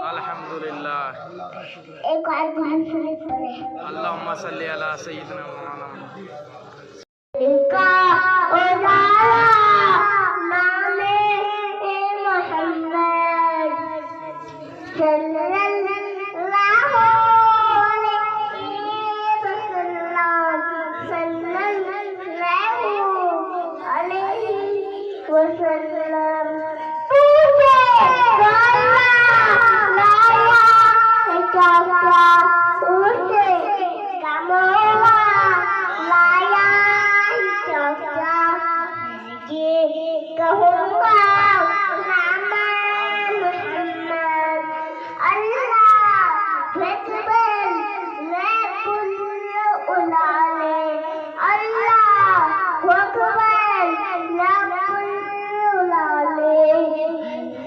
अल्हम्दुलिल्लाह। एक और दुरूद शरीफ पढ़े। अल्लाहुम्मा सल्ली अला सय्यिदिना मौलाना इनका उजाला नामे मोहम्मद